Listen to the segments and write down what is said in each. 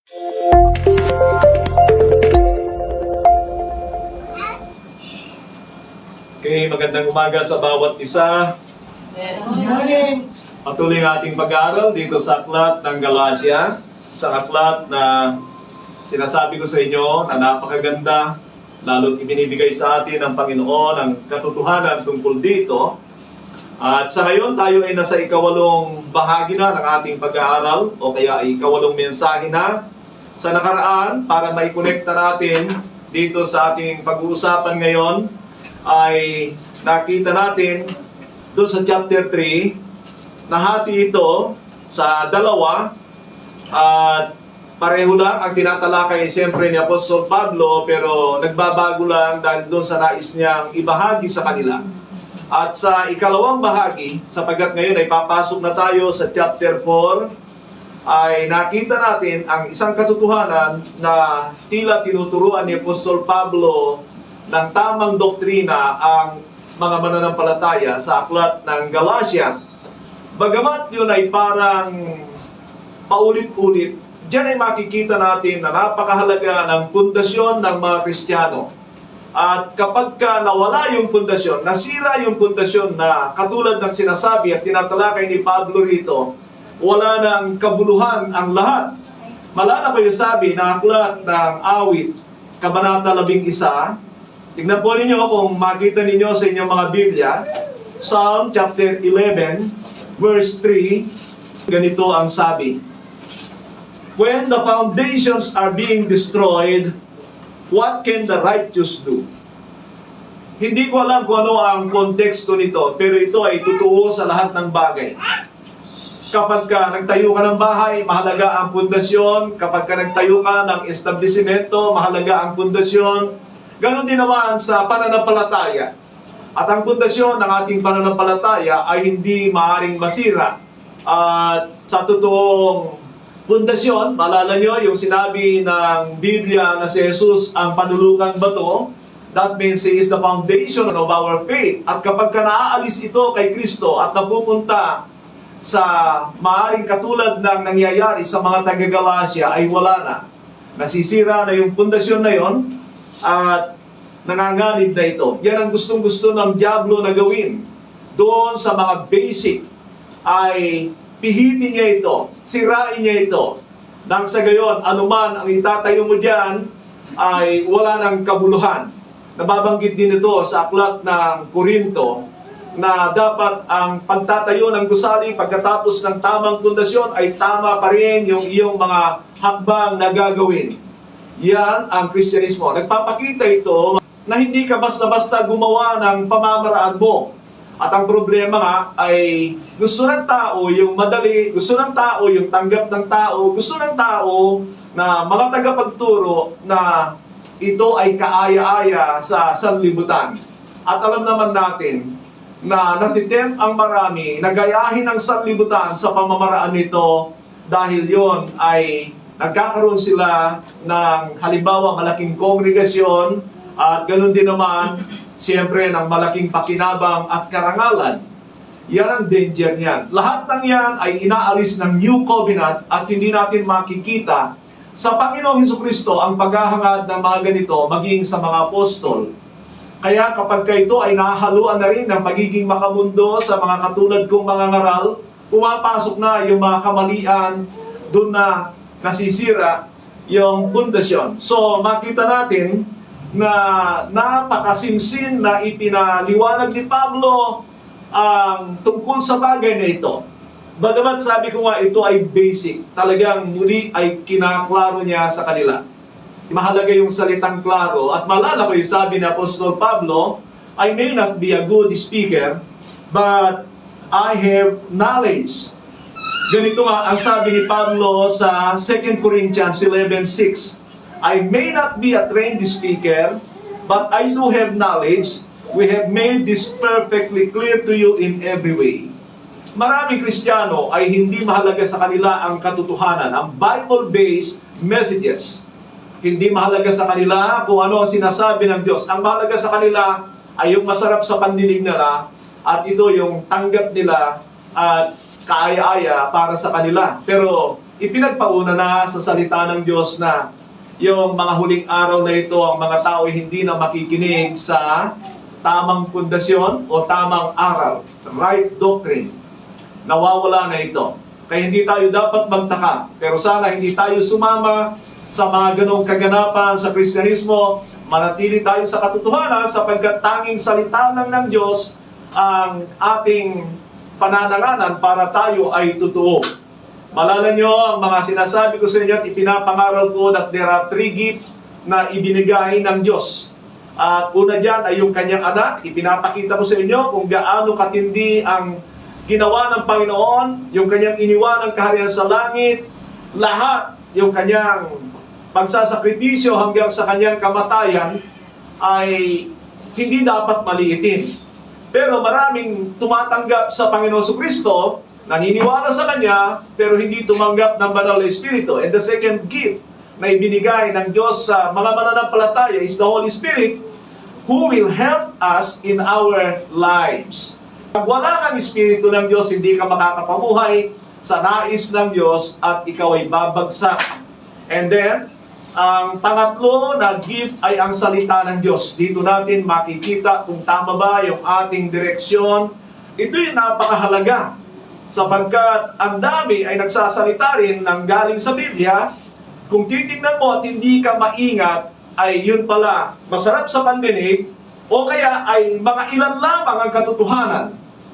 Okay, magandang umaga sa bawat isa. Good morning. Patuloy ang ating pag-aaral dito sa aklat ng Galacia. Sa aklat na sinasabi ko sa inyo na napakaganda, lalo't ibinibigay sa atin ng Panginoon ang katotohanan tungkol dito. At sa ngayon, tayo ay nasa ikawalong bahagi na ng ating pag-aaral o kaya ay ikawalong mensahe na. Sa nakaraan, para maikonekta natin dito sa ating pag-uusapan ngayon, ay nakita natin doon sa chapter 3, nahati ito sa dalawa at pareho lang ang tinatalakay siyempre ni Apostol Pablo, pero nagbabago lang dahil doon sa nais niyang ibahagi sa kanila. At sa ikalawang bahagi, sapagkat ngayon ay papasok na tayo sa chapter 4, ay nakita natin ang isang katotohanan na tila tinuturuan ni Apostol Pablo ng tamang doktrina ang mga mananampalataya sa aklat ng Galacia. Bagamat yun ay parang paulit-ulit, diyan ay makikita natin na napakahalaga ng pundasyon ng mga Kristiyano. At kapag ka nawala yung pundasyon, nasira yung pundasyon na katulad ng sinasabi at tinatalakay ni Pablo rito, wala ng kabuluhan ang lahat. Malala ko yung sabi na aklat ng Awit, Kabanata 11, tignan po ninyo kung makita ninyo sa inyong mga Biblia, Psalm chapter 11, verse 3, ganito ang sabi. When the foundations are being destroyed, what can the righteous do? Hindi ko alam kung ano ang konteksto nito, pero ito ay totoo sa lahat ng bagay. Kapag ka nagtayo ka ng bahay, mahalaga ang pundasyon. Kapag ka nagtayo ka ng establishmento, mahalaga ang pundasyon. Ganon din naman sa pananampalataya. At ang pundasyon ng ating pananampalataya ay hindi maaaring masira. At sa totoong pundasyon, maalala nyo yung sinabi ng Biblia na si Jesus ang panulukang bato, that means He is the foundation of our faith. At kapag ka naaalis ito kay Kristo at napupunta sa maaaring katulad ng nangyayari sa mga taga-Galacia, ay wala na. Nasisira na yung pundasyon na yon at nanganganib na ito. Yan ang gustong-gusto ng diablo na gawin. Doon sa mga basic ay pihitin niya ito, sirain niya ito. Nang sa gayon, anuman ang itatayo mo dyan ay wala ng kabuluhan. Nababanggit din ito sa aklat ng Korinto na dapat ang pagtatayo ng gusali pagkatapos ng tamang pundasyon ay tama pa rin yung iyong mga hakbang na gagawin. Yan ang Kristyanismo. Nagpapakita ito na hindi ka basta-basta gumawa ng pamamaraan mo. At ang problema nga ay gusto ng tao yung madali, gusto ng tao yung tanggap ng tao, gusto ng tao na mga tagapagturo na ito ay kaaya-aya sa sanlibutan. At alam naman natin na natitempt ang marami na gayahin ang sanlibutan sa pamamaraan nito dahil yon ay nagkakaroon sila ng halimbawa malaking kongregasyon at ganoon din naman siyempre ng malaking pakinabang at karangalan. Yan ang danger niyan. Lahat ng yan ay inaalis ng New Covenant at hindi natin makikita sa Panginoong Hesukristo ang paghahangad ng mga ganito maging sa mga apostol. Kaya kapag ito ay nahahaluan na rin ng pagiging makamundo sa mga katulad kong mga ngaral, pumapasok na yung mga kamalian, doon na nasisira yung pundasyon. So makita natin na napakasimsim na ipinaliwanag ni Pablo ang tungkol sa bagay na ito. Bagamat sabi ko nga ito ay basic, talagang muli ay kinaklaro niya sa kanila. Mahalaga yung salitang klaro at malala ko yung sabi ni Apostol Pablo, I may not be a good speaker, but I have knowledge. Ganito nga ang sabi ni Pablo sa 2 Corinthians 11:6. I may not be a trained speaker, but I do have knowledge. We have made this perfectly clear to you in every way. Maraming Kristiyano ay hindi mahalaga sa kanila ang katotohanan, ang Bible-based messages. Hindi mahalaga sa kanila kung ano ang sinasabi ng Diyos. Ang mahalaga sa kanila ay yung masarap sa pandinig nila at ito yung tanggap nila at kaaya-aya para sa kanila. Pero ipinagpauna na sa salita ng Diyos na yung mga huling araw na ito, ang mga tao ay hindi na makikinig sa tamang pundasyon o tamang aral, right doctrine. Nawawala na ito. Kaya hindi tayo dapat magtaka. Pero sana hindi tayo sumama sa mga ganong kaganapan sa Kristyanismo. Manatili tayo sa katotohanan sapagkat tanging salita lang ng Diyos ang ating pananalanan para tayo ay totoo. Malala nyo ang mga sinasabi ko sa inyo at ipinapangaral ko that there are 3 gifts na ibinigay ng Diyos. At una dyan ay yung kanyang anak. Ipinapakita ko sa inyo kung gaano katindi ang ginawa ng Panginoon, yung kanyang iniwanang kaharian sa langit, lahat yung kanyang pagsasakripisyo hanggang sa kanyang kamatayan ay hindi dapat maliitin. Pero maraming tumatanggap sa Panginoon Kristo, naniniwala sa Kanya, pero hindi tumanggap ng Banal na Espiritu. And the second gift na ibinigay ng Diyos sa mga mananampalataya is the Holy Spirit who will help us in our lives. Pag wala kang Espiritu ng Diyos, hindi ka makakapamuhay sa nais ng Diyos at ikaw ay babagsak. And then, ang pangatlo na gift ay ang salita ng Diyos. Dito natin makikita kung tama ba yung ating direksyon. Ito'y napakahalaga sapagkat ang dami ay nagsasalita rin ng galing sa Biblia. Kung titignan mo at hindi ka maingat, ay yun pala masarap sa pandinig o kaya ay mga ilan lamang ang katotohanan.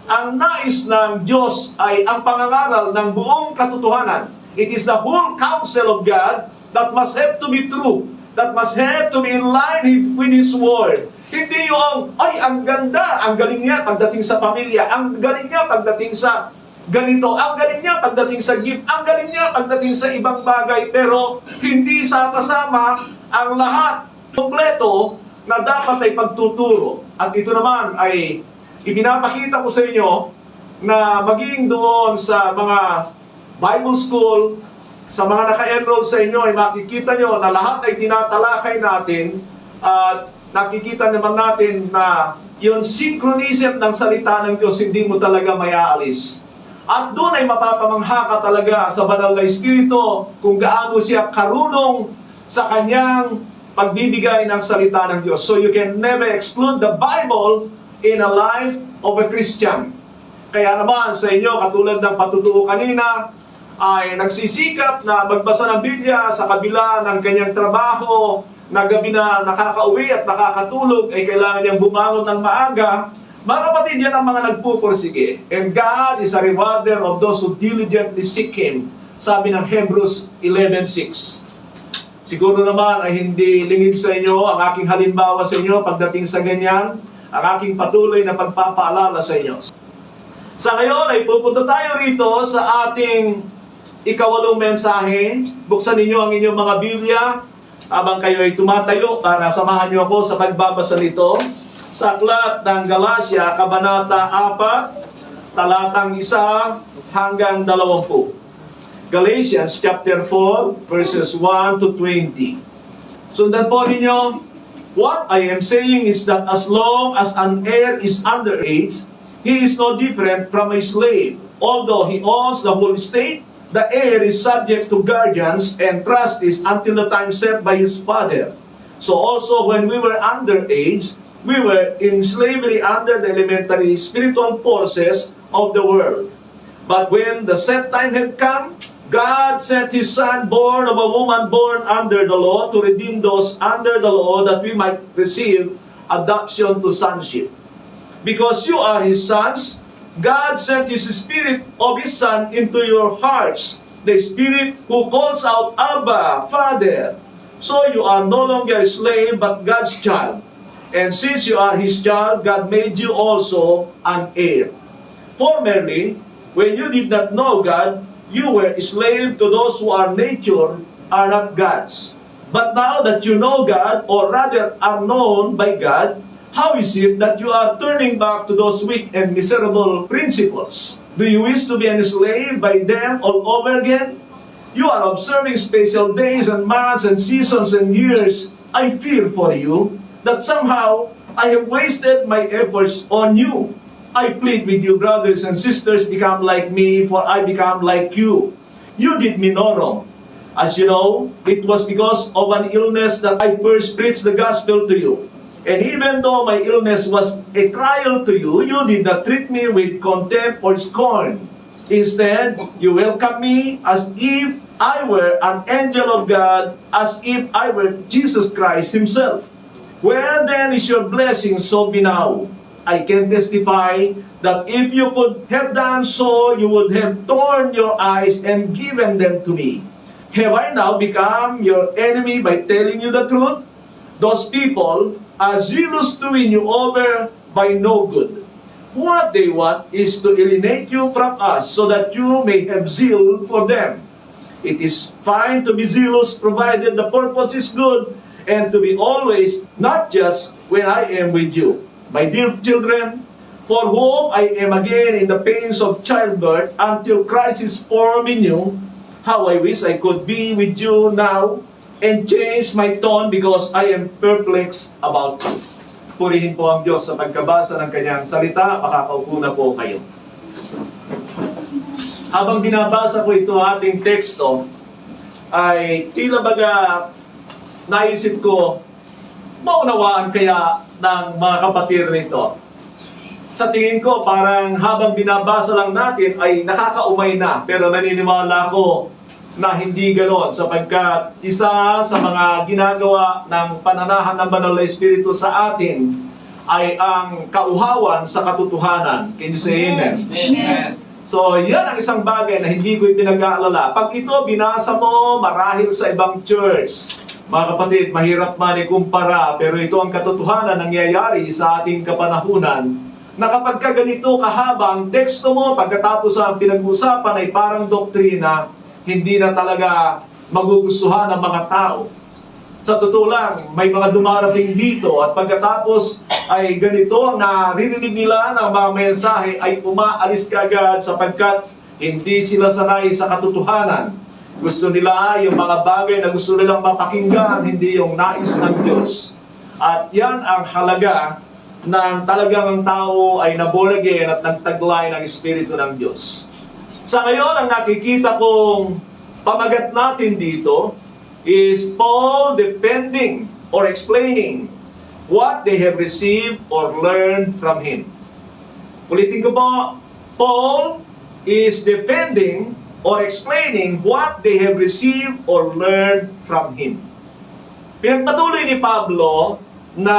Ang nais ng Diyos ay ang pangangaral ng buong katotohanan. It is the whole counsel of God that must have to be true, that must have to be in line with His Word. Hindi yung, ay, ang ganda, ang galing niya pagdating sa pamilya, ang galing niya pagdating sa ganito, ang galing niya pagdating sa gift, ang galing niya pagdating sa ibang bagay, pero hindi sa kasama ang lahat kompleto na dapat ay pagtuturo. At ito naman ay ipinapakita ko sa inyo na maging doon sa mga Bible school, sa mga naka-enroll sa inyo ay makikita nyo na lahat ay tinatalakay natin at nakikita naman natin na yung synchronism ng salita ng Diyos hindi mo talaga mayaalis. At doon ay mapapamangha ka talaga sa Banal na Espiritu kung gaano siya karunong sa kanyang pagbibigay ng salita ng Diyos. So you can never exclude the Bible in a life of a Christian. Kaya naman sa inyo, katulad ng patutuo kanina, ay nagsisikap na magbasa ng Biblia sa kabila ng kanyang trabaho, na gabi na nakakauwi at nakakatulog, ay kailangan niyang bumangon ng maaga. Mga kapatid, yan ang mga nagpupursige. And God is a rewarder of those who diligently seek Him. Sabi ng Hebrews 11:6. Siguro naman ay hindi lingid sa inyo ang aking halimbawa sa inyo pagdating sa ganyan, ang aking patuloy na pagpapaalala sa inyo. Sa ngayon ay pupunta tayo rito sa ating ikawalong mensahe. Buksan ninyo ang inyong mga Biblia habang kayo ay tumatayo para samahan niyo ako sa pagbabasa nito. Sa aklat ng Galatia, Kabanata 4, talatang 1 hanggang 20. Galatians chapter 4, verses 1 to 20. Sundan po ninyo. What I am saying is that as long as an heir is underage, he is no different from a slave. Although he owns the whole estate, the heir is subject to guardians and trustees until the time set by his father. So also when we were underage, we were in slavery under the elementary spiritual forces of the world. But when the set time had come, God sent His Son, born of a woman born under the law, to redeem those under the law, that we might receive adoption to sonship. Because you are His sons, God sent His Spirit of His Son into your hearts, the Spirit who calls out, Abba, Father. So you are no longer a slave, but God's child. And since you are His child, God made you also an heir. Formerly, when you did not know God, you were a slave to those who are nature are not God's. But now that you know God, or rather are known by God, how is it that you are turning back to those weak and miserable principles? Do you wish to be enslaved by them all over again? You are observing special days and months and seasons and years. I fear for you that somehow I have wasted my efforts on you. I plead with you, brothers and sisters, become like me, for I become like you. you did me no wrong. As you know, it was because of an illness that I first preached the gospel to you. And even though my illness was a trial to you, you did not treat me with contempt or scorn. Instead, you welcomed me as if I were an angel of God, as if I were Jesus Christ Himself. Where then is your blessing so be now? I can testify that if you could have done so, you would have torn your eyes and given them to me. Have I now become your enemy by telling you the truth? Those people are zealous to win you over by no good. What they want is to alienate you from us so that you may have zeal for them. It is fine to be zealous provided the purpose is good and to be always, not just when I am with you. My dear children, for whom I am again in the pains of childbirth until Christ is formed in you, how I wish I could be with you now and change my tone because I am perplexed about you. Purihin po ang Diyos sa pagkabasa ng kanyang salita. Makakaupo na po kayo. Habang binabasa ko ito ating teksto, ay tila baga naisip ko, maunawaan kaya ng mga kapatid nito? Sa tingin ko, parang habang binabasa lang natin ay nakakaumay na. Pero naniniwala ako na hindi ganon sapagkat isa sa mga ginagawa ng pananahan ng Banal na Espiritu sa atin ay ang kauhawan sa katotohanan. Can you say amen? Amen. So, yan ang isang bagay na hindi ko pinag-aalala. Pag ito binasa mo marahil sa ibang church, mga kapatid, mahirap man ikumpara, pero ito ang katotohanan nangyayari sa ating kapanahunan, na kapag ka ganito kahaba ang teksto mo, pagkatapos ang pinag-usapan ay parang doktrina, hindi na talaga magugustuhan ng mga tao. Sa totoo lang, may mga dumarating dito at pagkatapos ay ganito ang naririnig nila ng mga mensahe ay umaalis kaagad sapagkat hindi sila sanay sa katotohanan. Gusto nila yung mga bagay na gusto nilang mapakinggan, hindi yung nais ng Diyos. At yan ang halaga ng talagang ang tao ay naborn again at nagtaglay ng Espiritu ng Diyos. Sa ngayon, ang nakikita kong pamagat natin dito is Paul defending or explaining what they have received or learned from him. Ulitin ko po, Paul is defending or explaining what they have received or learned from him. Pinagpatuloy ni Pablo na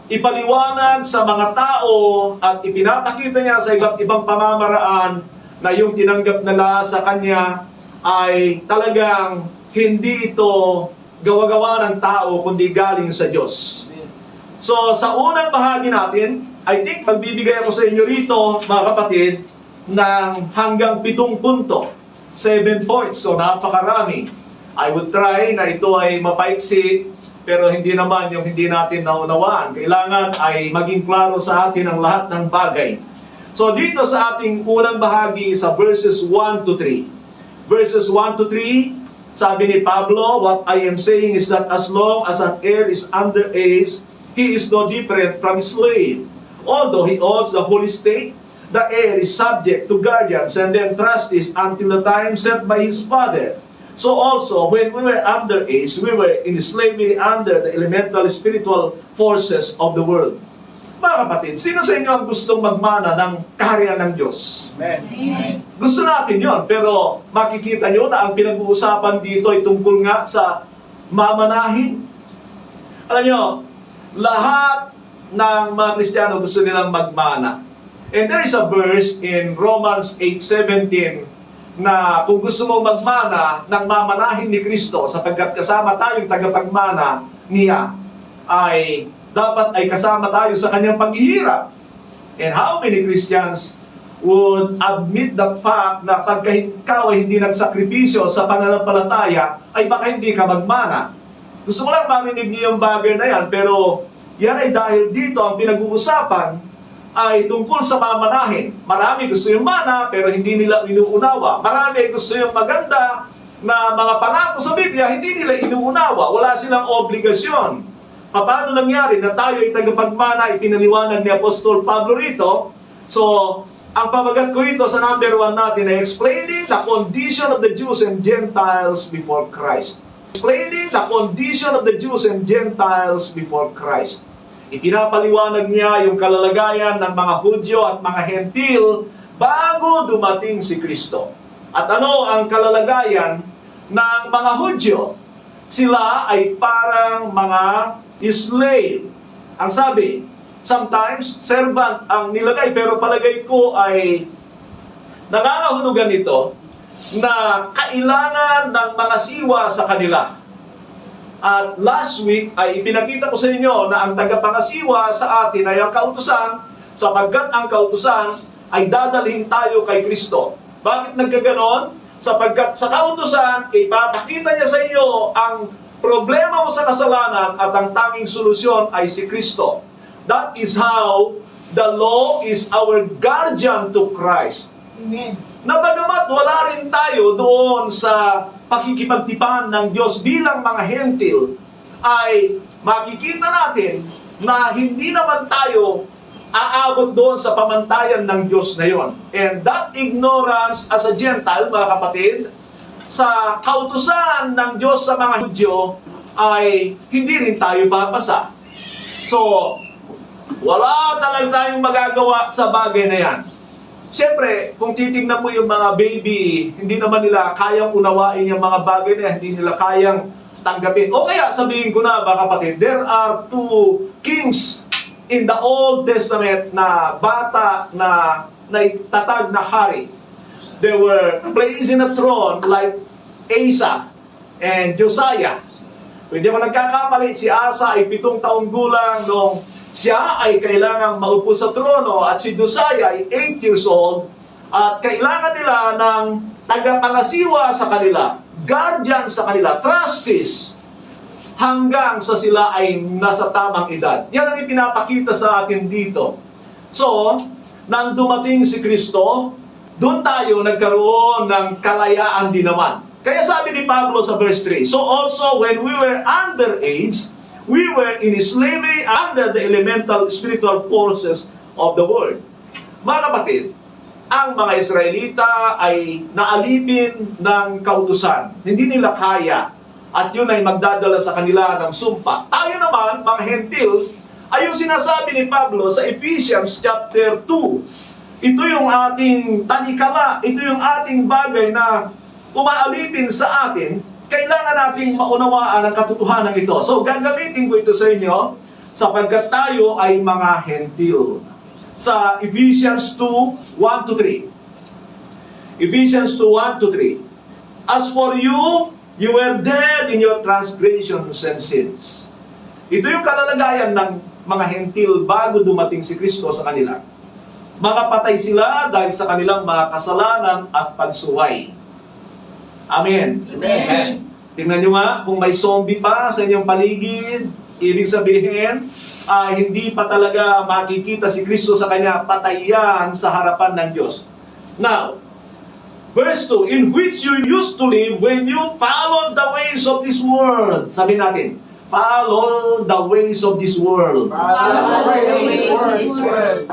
ipaliwanag sa mga tao at ipinapakita niya sa iba't ibang pamamaraan na yung tinanggap nila sa kanya ay talagang hindi ito gawa-gawa ng tao kundi galing sa Diyos. So sa unang bahagi natin, I think magbibigay ako sa inyo rito, mga kapatid, ng hanggang 7 punto. 7 points, so napakarami. I would try na ito ay mapaiksi, pero hindi naman yung hindi natin naunawaan. Kailangan ay maging klaro sa atin ang lahat ng bagay. So dito sa ating unang bahagi sa verses 1 to 3. Verses 1 to 3, sabi ni Pablo, what I am saying is that as long as an heir is under age, he is no different from a slave. Although he owns the whole estate, the heir is subject to guardians and then trustees until the time set by his father. So also, when we were under age, we were in slavery under the elemental spiritual forces of the world. Mga kapatid, sino sa inyo ang gustong magmana ng kaharian ng Diyos? Amen. Gusto natin yon, pero makikita nyo na ang pinag-uusapan dito ay tungkol nga sa mamanahin. Alam nyo, lahat ng mga Kristiyano gusto nilang magmana. And there is a verse in Romans 8:17 na kung gusto mo magmana ng mamanahin ni Kristo sapagkat kasama tayong tagapagmana niya, ay dapat ay kasama tayo sa kanyang paghihirap. And how many Christians would admit the fact na pagka ikaw ay hindi nagsakripisyo sa pananampalataya, ay baka hindi ka magmana? Gusto ko lang marinig niyo yung bagay na yan, pero yan ay dahil dito ang pinag-uusapan ay tungkol sa mamanahin. Marami gusto yung mana, pero hindi nila inuunawa. Marami gusto yung maganda na mga pangako sa Biblia, hindi nila inuunawa. Wala silang obligasyon. Paano nangyari na tayo ay tagapagmana, ipinaliwanag ni Apostol Pablo rito? So, Ang pamagat ko ito sa number 1 natin ay explaining the condition of the Jews and Gentiles before Christ. Explaining the condition of the Jews and Gentiles before Christ. Ipinapaliwanag niya yung kalalagayan ng mga Hudyo at mga Hentil bago dumating si Kristo. At ano ang kalalagayan ng mga Hudyo? Sila ay parang mga slave. Ang sabi, sometimes, servant ang nilagay, pero palagay ko ay nangangahulugan nito na kailangan ng mga siwa sa kanila. At last week ay ipinakita ko sa inyo na ang tagapangasiwa sa atin ay ang kautusan, sapagkat ang kautusan ay dadalhin tayo kay Kristo. Bakit nagkaganon? Sapagkat sa kautusan, ipapakita niya sa iyo ang problema mo sa kasalanan at ang tanging solusyon ay si Kristo. That is how the law is our guardian to Christ. Amen. Na bagamat wala rin tayo doon sa pakikipagtipan ng Diyos bilang mga Hentil, ay makikita natin na hindi naman tayo aabot doon sa pamantayan ng Diyos na yon. And that ignorance as a Gentile, mga kapatid, sa kautusan ng Diyos sa mga Hudyo, ay hindi rin tayo papasa. So, wala talagang tayong magagawa sa bagay na yan. Siyempre, kung titignan mo yung mga baby, hindi naman nila kayang unawain yung mga bagay na yan, hindi nila kayang tanggapin. O kaya, sabihin ko na, mga kapatid, there are two kings in the Old Testament na bata na tatag na hari. They were placed in a throne like Asa and Josiah. Kung hindi ako nagkakamali, si Asa ay 7 taong gulang nung siya ay kailangang maupo sa trono at si Josiah ay 8 years old at kailangan nila ng tagapangasiwa sa kanila, guardian sa kanila, trustees, hanggang sa sila ay nasa tamang edad. Yan ang ipinapakita sa atin dito. So, nang dumating si Kristo, doon tayo nagkaroon ng kalayaan din naman. Kaya sabi ni Pablo sa verse 3, so also when we were underage, we were in slavery under the elemental spiritual forces of the world. Mga kapatid, ang mga Israelita ay naalipin ng kautusan. Hindi nila kaya. At yun ay magdadala sa kanila ng sumpa. Tayo naman, mga Hentil, ay yung sinasabi ni Pablo sa Ephesians chapter 2. Ito yung ating talikala, ito yung ating bagay na umaalipin sa atin. Kailangan nating maunawaan ang katotohanan ito. So, gagamitin ko ito sa inyo sapagkat tayo ay mga Hentil. Sa Ephesians 2, 1-3. Ephesians 2, 1-3. As for you, you were dead in your transgressions and sins. Ito yung kalalagayan ng mga Hentil bago dumating si Kristo sa kanila. Mga patay sila dahil sa kanilang mga kasalanan at pagsuway. Amen. Amen. Tingnan nyo nga, kung may zombie pa sa inyong paligid, ibig sabihin, hindi pa talaga makikita si Kristo sa kanya, patay yan sa harapan ng Diyos. Now, verse 2, in which you used to live when you followed the ways of this world. Sabi natin, follow the ways of this world. Follow the ways of this world.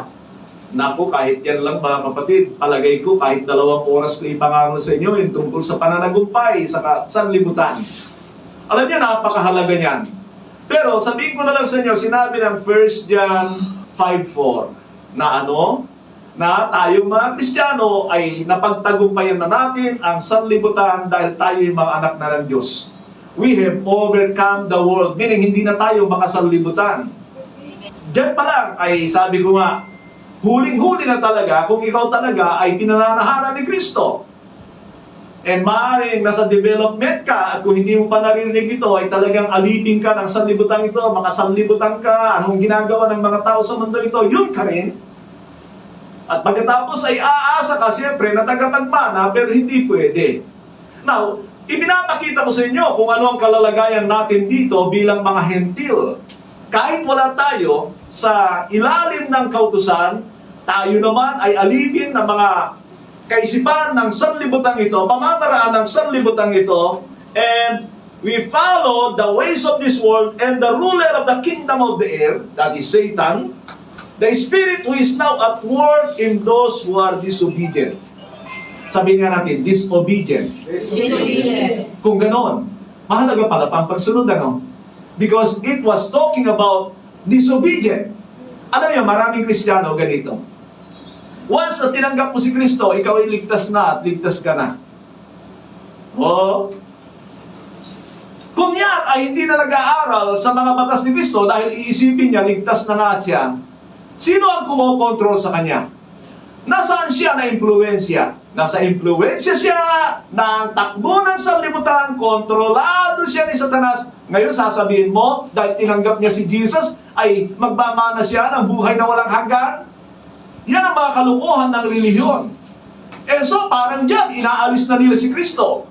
Naku, kahit yan lang mga kapatid, palagay ko kahit 2 oras ko ipangako sa inyo yung tungkol sa pananagumpay sa sanlibutan. Alam niyo, napakahalaga niyan. Pero sabihin ko na lang sa inyo, sinabi ng 1 John 5:4 na ano? Na tayong mga Kristiyano ay napagtagumpayan na natin ang sanlibutan dahil tayo yung mga anak na ng Diyos. We have overcome the world, meaning hindi na tayo makasanlibutan. Diyan pa lang ay sabi ko nga, huling-huli na talaga kung ikaw talaga ay pinananahanan ni Kristo. And maaaring nasa development ka at kung hindi mo pa narinig ito ay talagang alipin ka ng sanlibutan ito, makasanlibutan ka, anong ginagawa ng mga tao sa mundo ito, yun ka rin. At pagkatapos ay aasa ka siyempre na tagapagmana pero hindi pwede. Now, ipinapakita ko sa inyo kung ano ang kalalagayan natin dito bilang mga Hentil. Kahit wala tayo sa ilalim ng kautusan, tayo naman ay alipin ng mga kaisipan ng sanlibutan ito, pamamaraan ng sanlibutan ito, and we follow the ways of this world and the ruler of the kingdom of the air, that is Satan, The Spirit who is now at work in those who are disobedient. Sabihin nga natin, disobedient. Disobedient. Kung ganon, mahalaga pala pang pagsunod, ano? Because it was talking about disobedient. Alam niyo, maraming Kristiyano ganito. Once na tinanggap mo si Kristo, ikaw ay ligtas na at ligtas ka na. O, kung yan ay hindi na nag-aaral sa mga batas ni Kristo dahil iisipin niya, ligtas na nga siya, sino ang kumokontrol sa kanya? Nasaan siya na impluensya? Nasa impluensya siya ng takbo ng sanlibutan, kontrolado siya ni Satanas. Ngayon sasabihin mo, dahil tinanggap niya si Jesus, ay magmamana siya ng buhay na walang hanggan? Yan ang mga kalukuhan ng relihiyon. And so, parang dyan, inaalis na nila si Kristo.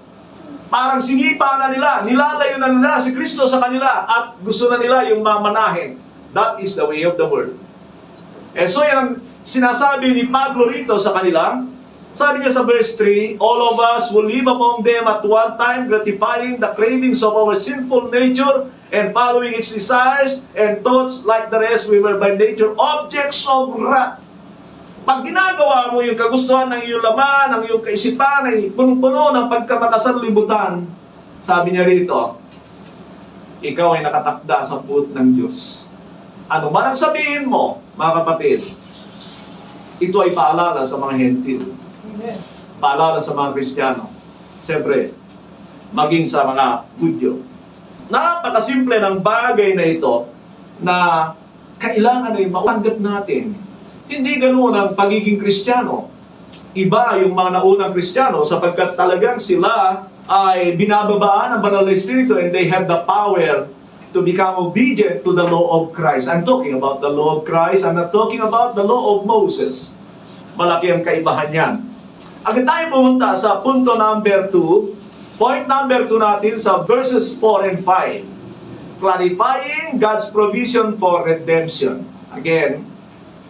Parang sinipa na nila, nilalayo na nila si Kristo sa kanila at gusto na nila yung mamanahin. That is the way of the world. And so, yan ang sinasabi ni Pablo rito sa kanila. Sabi niya sa verse 3, all of us will live among them at one time, gratifying the cravings of our sinful nature and following its desires and thoughts. Like the rest, we were by nature objects of wrath. Pag ginagawa mo yung kagustuhan ng iyong laman, ng iyong kaisipan, ay punong-puno ng pagkamakasanlibutan, sabi niya rito, ikaw ay nakatakda sa puot ng Diyos. Ano man ang sabihin mo, mga kapatid, ito ay paalala sa mga hentil. Paalala sa mga Kristiyano. Siyempre, maging sa mga Hudyo. Napakasimple ng bagay na ito na kailangan ay matanggap natin. Hindi ganoon ang pagiging Kristiyano. Iba yung mga naunang Kristiyano sapagkat talagang sila ay binababaan ng banal na Espiritu and they have the power to become obedient to the law of Christ. I'm talking about the law of Christ. I'm not talking about the law of Moses. Malaki ang kaibahan yan. Agad tayo pumunta sa punto number 2. Point number 2 natin sa verses 4 and 5. Clarifying God's provision for redemption. Again,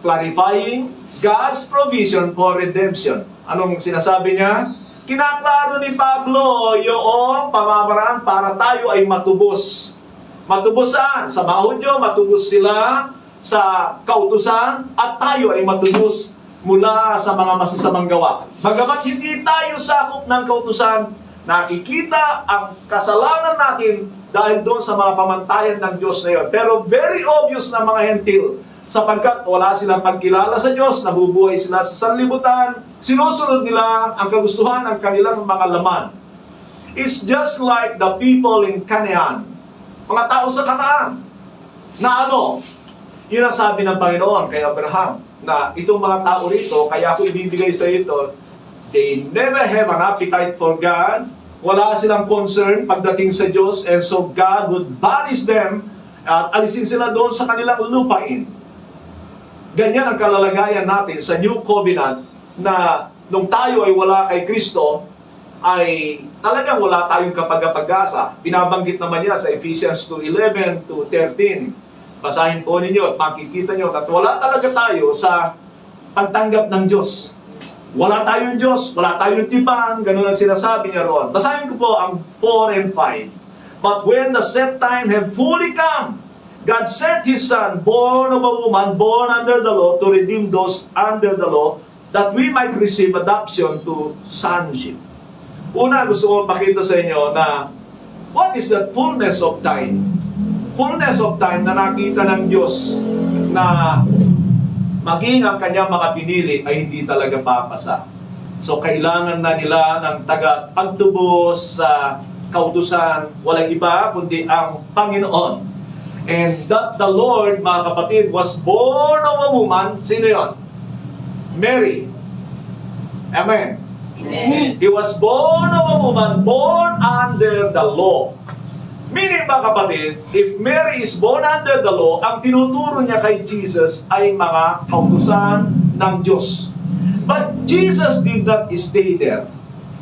clarifying God's provision for redemption. Anong sinasabi niya? Kinaklaro ni Pablo yung pamamaraan para tayo ay matubos. Matubos saan? Sa mga Hudyo, matubos sila sa kautusan at tayo ay matubos mula sa mga masasamang gawa. Bagamat hindi tayo sakop ng kautusan, nakikita ang kasalanan natin dahil doon sa mga pamantayan ng Diyos na yun. Pero very obvious na mga hentil, sapagkat wala silang pagkilala sa Diyos, nabubuhay sila sa sanlibutan, sinusunod nila ang kagustuhan ng kanilang mga laman. It's just like the people in Canaan, mga tao sa Canaan, na ano, yun ang sabi ng Panginoon kay Abraham, na itong mga tao rito, kaya ako ibibigay sa ito, they never have an appetite for God, wala silang concern pagdating sa Diyos, and so God would banish them at alisin sila doon sa kanilang lupain. Ganyan ang kalalagayan natin sa New Covenant na nung tayo ay wala kay Kristo, ay talagang wala tayong kapag-pag-asa. Binabanggit naman yan sa Ephesians 2:11 to 13. Basahin po ninyo at makikita nyo at wala talaga tayo sa pagtanggap ng Diyos. Wala tayong Diyos, wala tayong tipan, ganun ang sinasabi niya roon. Basahin ko po ang 4 and 5. But when the set time had fully come, God sent His Son, born of a woman, born under the law, to redeem those under the law, that we might receive adoption to sonship. Una, gusto ko pakita sa inyo na what is the fullness of time? Fullness of time na nakita ng Diyos na maging ang kanyang mga pinili ay hindi talaga papasa. So, kailangan na nila ng pagtubos sa kautusan, walang iba kundi ang Panginoon. And that the Lord, mga kapatid, was born of a woman. Sino yun? Mary. Amen. Amen. He was born of a woman, born under the law. Meaning, mga kapatid, if Mary is born under the law, ang tinuturo niya kay Jesus ay mga kautusan ng Diyos. But Jesus did not stay there.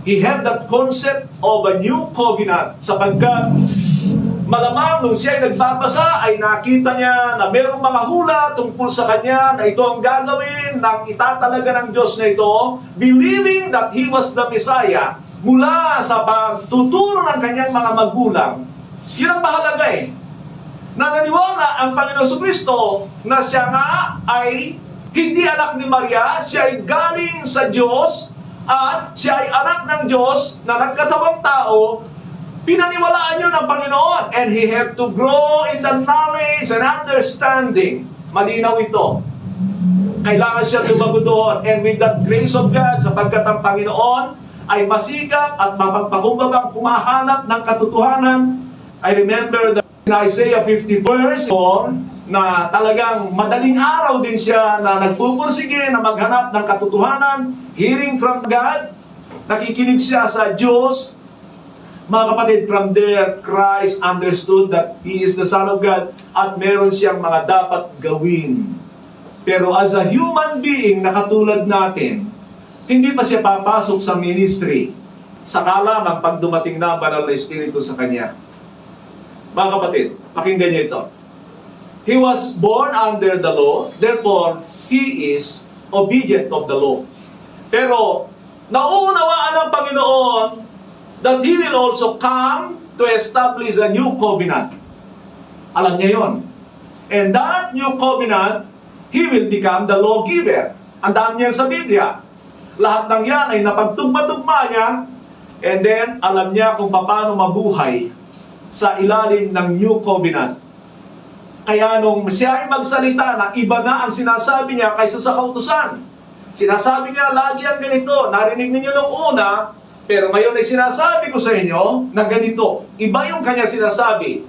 He had that concept of a new covenant sapagkat malamang nung siya ay nagbabasa ay nakita niya na mayroong mga hula tungkol sa kanya na ito ang gagawin ng itatalaga ng Diyos na ito, believing that He was the Messiah mula sa pagtuturo ng kanyang mga magulang. Yun ang mahalaga eh. na naniwala ang Panginoon Kristo na siya nga ay hindi anak ni Maria, siya ay galing sa Diyos at siya ay anak ng Diyos na nagkatawang tao, pinaniwalaan yun ng Panginoon. And he had to grow in the knowledge and understanding. Malinaw ito. Kailangan siya lumago doon. And with that grace of God, sapagkat ang Panginoon ay masikap at mapagpakumbagang humahanap ng katotohanan. I remember that in Isaiah 50 verse na talagang madaling araw din siya na nagpupursige na maghanap ng katotohanan, hearing from God, nakikinig siya sa Diyos. Mga kapatid, from there, Christ understood that He is the Son of God at meron siyang mga dapat gawin. Pero as a human being na katulad natin, hindi pa siya papasok sa ministry. Saka lamang pag dumating na banal na Espiritu sa kanya. Mga kapatid, pakinggan niyo ito. He was born under the law, therefore, he is obedient of the law. Pero, nauunawaan ng Panginoon that He will also come to establish a new covenant. Alam niya yon. And that new covenant, He will become the lawgiver. Ang dami niyan sa Biblia. Lahat ng yan ay napagtugma-tugma niya, and then, alam niya kung paano mabuhay sa ilalim ng new covenant. Kaya nung siya ay magsalita na iba na ang sinasabi niya kaysa sa kautusan. Sinasabi niya lagi ang ganito, narinig ninyo nung una, pero ngayon ay sinasabi ko sa inyo na ganito. Iba yung kanya sinasabi.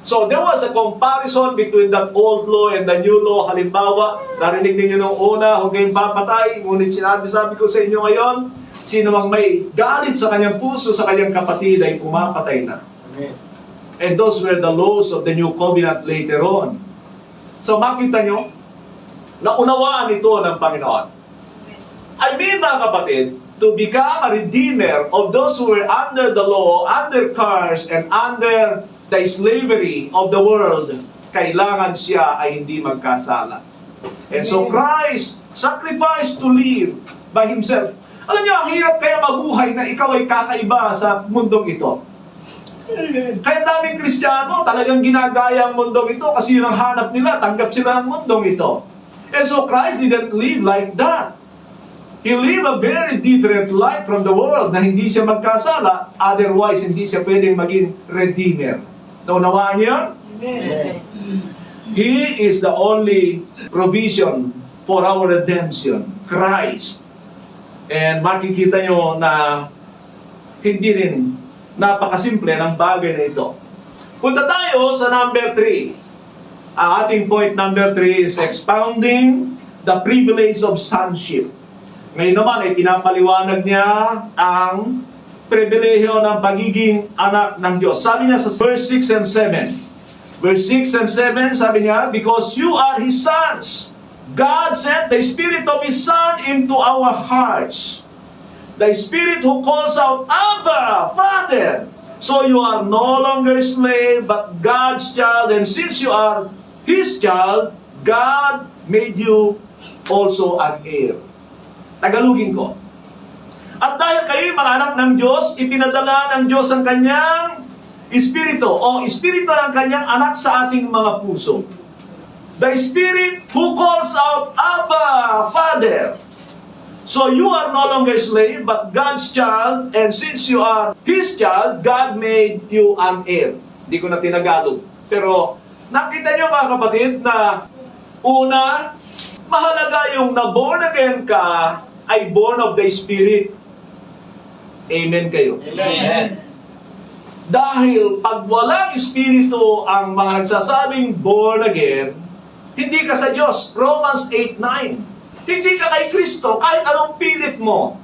So there was a comparison between that old law and the new law. Halimbawa, narinig ninyo nung una, huwag kayong papatay, ngunit sinabi ko sa inyo ngayon, sino mang may galit sa kanyang puso, sa kanyang kapatid ay pumapatay na. Amen. And those were the laws of the new covenant later on. So makita nyo, naunawaan ito ng Panginoon. I mean, mga kapatid, to become a redeemer of those who were under the law, under curse, and under the slavery of the world, kailangan siya ay hindi magkasala. And so Christ sacrificed to live by Himself. Alam niyo, ang hirap kaya mabuhay na ikaw ay kakaiba sa mundong ito. Kaya daming Kristiyano talagang ginagaya ang mundong ito kasi yun ang hanap nila, tanggap sila ng mundong ito. And so Christ didn't live like that. He lived a very different life from the world na hindi siya magkasala, otherwise hindi siya pwedeng maging redeemer. Naunawaan niyo? Amen. He is the only provision for our redemption, Christ. And makikita nyo na hindi rin napakasimple ng bagay na ito. Punta tayo sa number 3. Ang ating point number 3 is expounding the privilege of sonship. Ngayon naman ay pinapaliwanag niya ang pribilehiyo ng pagiging anak ng Diyos. Sabi niya sa verse 6 and 7. Verse 6 and 7, sabi niya, because you are His sons, God sent the Spirit of His Son into our hearts. The Spirit who calls out, Abba, Father. So you are no longer slave, but God's child. And since you are His child, God made you also an heir. Tagalugin ko. At dahil kayo mga anak ng Diyos, ipinadala ng Diyos ang kanyang Espiritu o Espiritu ng kanyang anak sa ating mga puso. The Spirit who calls out, Abba, Father. So you are no longer slave, but God's child, and since you are His child, God made you an heir. Hindi ko na tinagalog. Pero nakita niyo mga kapatid na una, mahalaga yung na-born again ka ay born of the Spirit. Amen kayo. Amen. Dahil pag walang Espiritu ang mga nagsasabing born again, hindi ka sa Diyos. Romans 8:9. Hindi ka kay Kristo kahit anong pilit mo.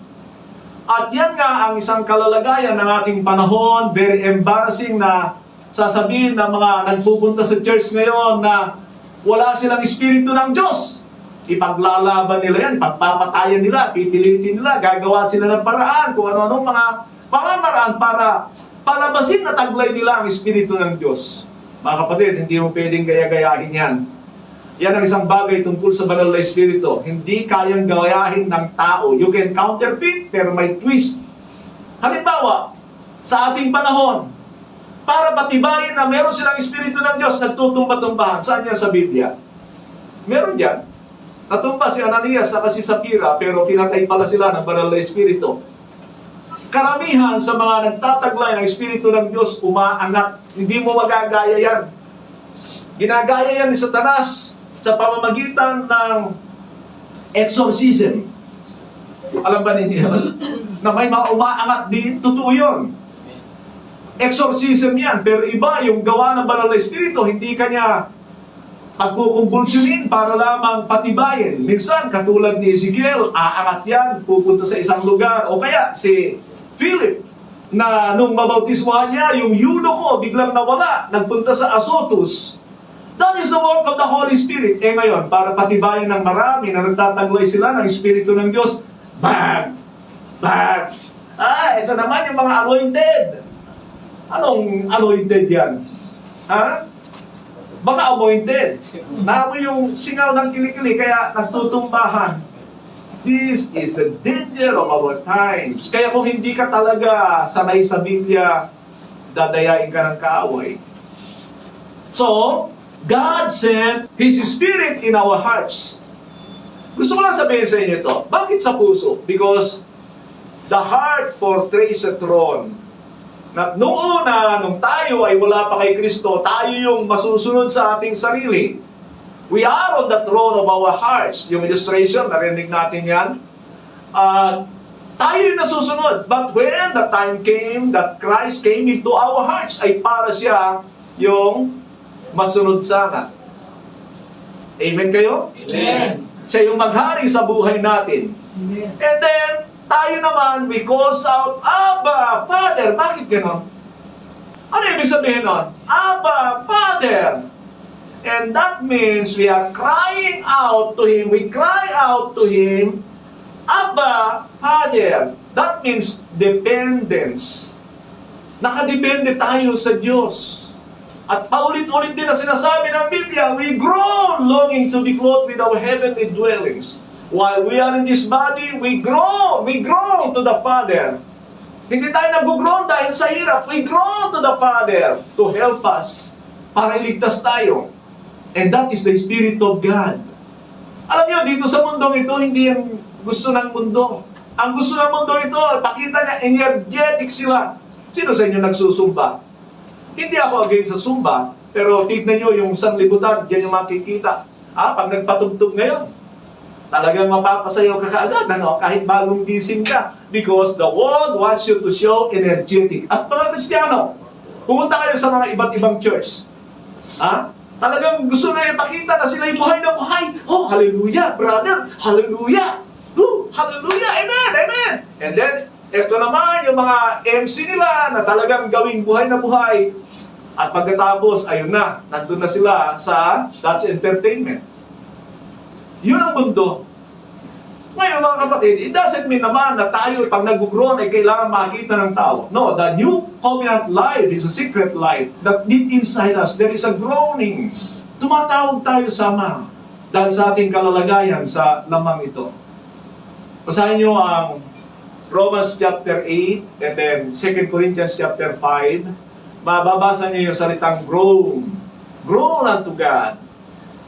At yan nga ang isang kalalagayan ng ating panahon, very embarrassing na sasabihin ng mga nagpupunta sa church ngayon na wala silang Espiritu ng Diyos. Ipaglalaban nila yan, pagpapatayan nila, pipilitin nila, gagawa sila ng paraan, kung ano-anong mga pamamaraan para palabasin na taglay nila ang Espiritu ng Diyos. Mga kapatid, hindi mo pwedeng gaya-gayahin yan. Yan ang isang bagay tungkol sa banal na Espiritu. Hindi kayang gayahin ng tao. You can counterfeit, pero may twist. Halimbawa, sa ating panahon, Para patibayin na meron silang Espiritu ng Diyos, nagtutumba-tumbahan. Saan yan sa Biblia? Meron yan. Natumba si Ananias sa si Sapphira, pero pinatay pala sila ng banal na Espiritu. Karamihan sa mga nagtataglay ng Espiritu ng Diyos, umaangat. Hindi mo magagaya yan. Ginagaya yan ni Satanas sa pamamagitan ng exorcism. Alam ba ninyo na may mga umaangat din? Totoo yun. Exorcism yan, pero iba yung gawa ng banal na Espiritu, hindi kanya pagkukumbulsyonin para lamang patibayin. Minsan, katulad ni Ezekiel, aangat yan, pupunta sa isang lugar. O kaya, si Philip, na nung mabautismuhan niya, yung eunuko biglang nawala, nagpunta sa Azotus. That is the work of the Holy Spirit. Eh ngayon, para patibayin ng marami na nagtataglay sila ng Espiritu ng Diyos, bang! Bang! Ito naman yung mga anointed. Anong anointed yan? Ha? Baka anointed. Naamoy yung singaw ng kilikili, kaya nagtutumbahan. This is the danger of our times. Kaya kung hindi ka talaga sanay sa Biblia, dadayain ka ng kaaway. So, God sent His Spirit in our hearts. Gusto ko lang sabihin sa inyo ito. Bakit sa puso? Because the heart portrays a throne. Na noon na nung tayo ay wala pa kay Kristo, tayo yung masusunod sa ating sarili. We are on the throne of our hearts. Yung illustration, narinig natin yan. Tayo yung nasusunod. But when the time came that Christ came into our hearts, ay para siya yung masunod sana. Amen kayo? Amen. Siya yung maghari sa buhay natin. Amen. And then, tayo naman, we calls out, Abba, Father. Bakit gano'n? Ano ibig sabihin nun? Abba, Father. And that means we are crying out to Him. We cry out to Him, Abba, Father. That means dependence. Nakadepende tayo sa Diyos. At paulit-ulit din na sinasabi ng Biblia, we groan longing to be clothed with our heavenly dwellings. While we are in this body, we groan to the Father. Hindi tayo nag-groan dahil sa hirap. We groan to the Father to help us, para iligtas tayo. And that is the Spirit of God. Alam niyo, dito sa mundong ito, hindi yan gusto ng mundo. Ang gusto ng mundo ito, pakita niya, energetic sila. Sino sa inyo nagsusumba? Hindi ako against sa sumba, pero tignan niyo yung sanlibutan, diyan yung makikita. Pag nagpatugtog ngayon, talagang mapapasayaw ka kaagad, kahit bagong gising ka. Because the world wants you to show energetic. At mga Kristiyano, pumunta kayo sa mga iba't ibang church. Talagang gusto na ipakita na sila yung buhay na buhay. Oh, hallelujah, brother. Hallelujah. Oh, hallelujah. Amen, amen. And then, ito naman yung mga MC nila na talagang gawing buhay na buhay. At pagkatapos, ayun na, nandun na sila sa That's Entertainment. Yun ang mundo. Ngayon mga kapatid, it doesn't mean naman na tayo pag nag-groan ay kailangan makita ng tao. No, the new covenant life is a secret life that deep inside us, there is a groaning. Tumatawag tayo sama dahil sa ating kalalagayan sa lamang ito. Basahin nyo ang Romans chapter 8 and then 2 Corinthians chapter 5. Mababasa nyo yung salitang groan. Groan unto God.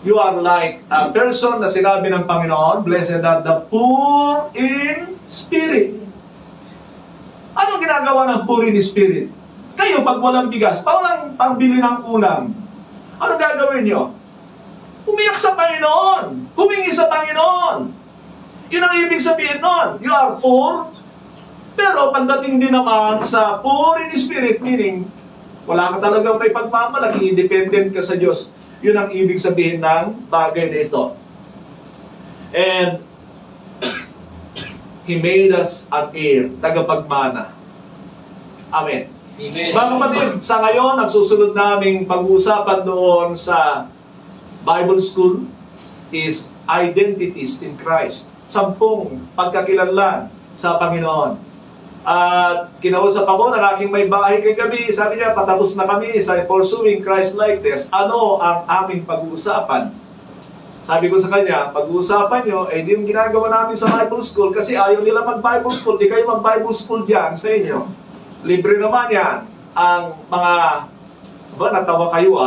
You are like a person na sinabi ng Panginoon, blessed are the poor in spirit. Ano ginagawa ng poor in spirit? Kayo, pag walang bigas, walang pangbili ng ulam, ano gagawin nyo? Umiyak sa Panginoon. Humingi sa Panginoon. Yun ang ibig sabihin nun. You are poor, pero pagdating din naman sa poor in spirit, meaning, wala ka talagang may pagmamalaki, independent ka sa Diyos. Yun ang ibig sabihin ng bagay na ito. And He made us an heir, tagapagmana. Amen. Amen. Mga kapatid, sa ngayon, ang susunod naming pag-uusapan doon sa Bible School is identities in Christ. 10 pagkakilanlan sa Panginoon. At kinausap ako ng aking may bahay kagabi, sabi niya, patapos na kami sa pursuing Christ-likeness. Ano ang aming pag-uusapan? Sabi ko sa kanya, pag-uusapan nyo, di yung ginagawa namin sa Bible School kasi ayaw nila mag-Bible School. Di kayo mag-Bible School dyan sa inyo. Libre naman yan. ang mga, natawa kayo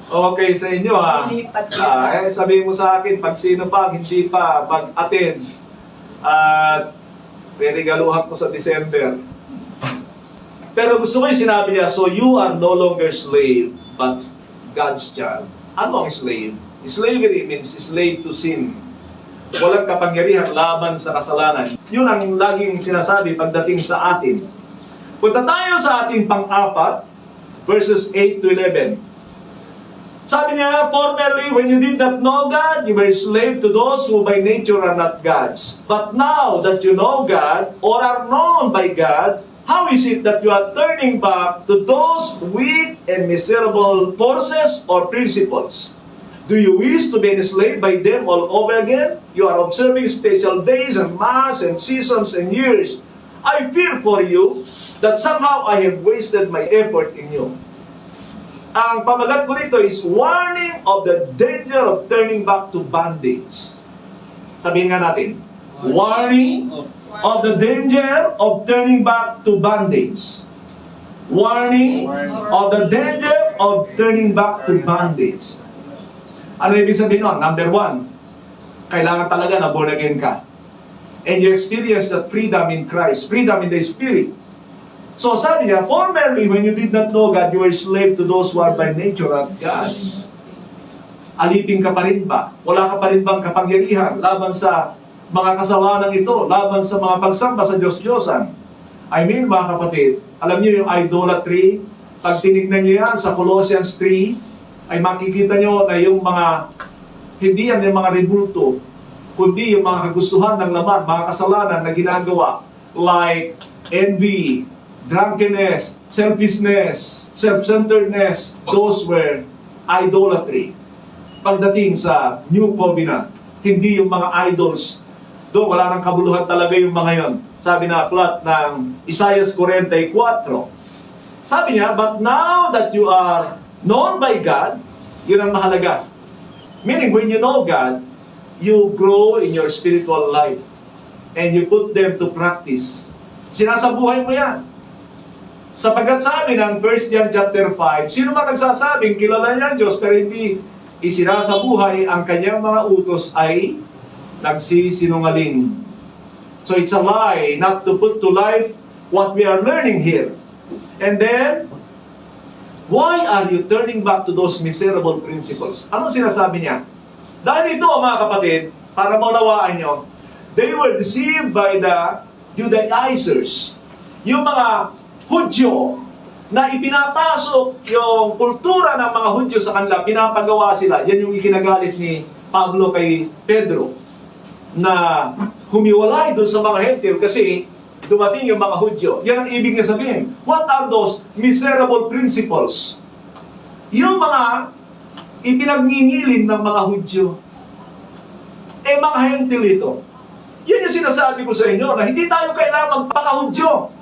Okay sa inyo Lilipat siya sa- sabihin mo sa akin, pag sino pa hindi pa mag-attend at regaluhan ko sa December. Pero gusto ko yung sinabi niya, so you are no longer slave, but God's child. Ano ang slave? Slavery means slave to sin. Walang kapangyarihan laban sa kasalanan. Yun ang laging sinasabi pagdating sa atin. Punta tayo sa ating pang-apat, verses 8 to 11. Sabi niya, formerly, when you did not know God, you were slave to those who by nature are not God's. But now that you know God, or are known by God, how is it that you are turning back to those weak and miserable forces or principles? Do you wish to be enslaved by them all over again? You are observing special days and months and seasons and years. I fear for you that somehow I have wasted my effort in you. Ang pamagat ko nito is warning of the danger of turning back to bondage. Sabihin nga natin, warning of the danger of turning back to bondage. Warning of the danger of turning back to bondage. Ano ibig sabihin nun? Number one, kailangan talaga na born again ka. And you experience that freedom in Christ, freedom in the Spirit. So sabi niya, formerly when you did not know God, you were slave to those who are by nature not God's. Alipin ka pa rin ba? Wala ka pa rin bang kapangyarihan laban sa mga kasalanan ito, laban sa mga pagsamba sa Diyos-Diyosan? I mean, mga kapatid, alam niyo yung idolatry, pag tinignan niyo yan sa Colossians 3, ay makikita niyo na yung mga, hindi yan yung mga rebulto, kundi yung mga kagustuhan ng laman, mga kasalanan na ginagawa, like envy, drunkenness, selfishness, self-centeredness, those were idolatry. Pagdating sa New Covenant, hindi yung mga idols. Doon, wala nang kabuluhan talaga yung mga yon. Sabi na aklat ng Isaiah 44. Sabi niya, but now that you are known by God, yun ang mahalaga. Meaning, when you know God, you grow in your spiritual life and you put them to practice. Sinasabuhay mo yan. Sapagkat sabi ng 1 John chapter 5, sino man nagsasabing kilala niya ang Diyos pero hindi isinasabuhay ang kanyang mga utos ay nagsisinungaling. So it's a lie not to put to life what we are learning here. And then, why are you turning back to those miserable principles? Anong sinasabi niya? Dahil ito, mga kapatid, para maunawaan nyo, they were deceived by the Judaizers. Yung mga Hudyo na ipinapasok yung kultura ng mga Hudyo sa kanila, pinapagawa sila. Yan yung ikinagalit ni Pablo kay Pedro na humiwalay doon sa mga Hentil kasi dumating yung mga Hudyo. Yan ang ibig niya sabihin. What are those miserable principles? Yung mga ipinagningilin ng mga Hudyo. Mga Hentil ito. Yan yung sinasabi ko sa inyo na hindi tayo kailangan magpaka-Hudyo.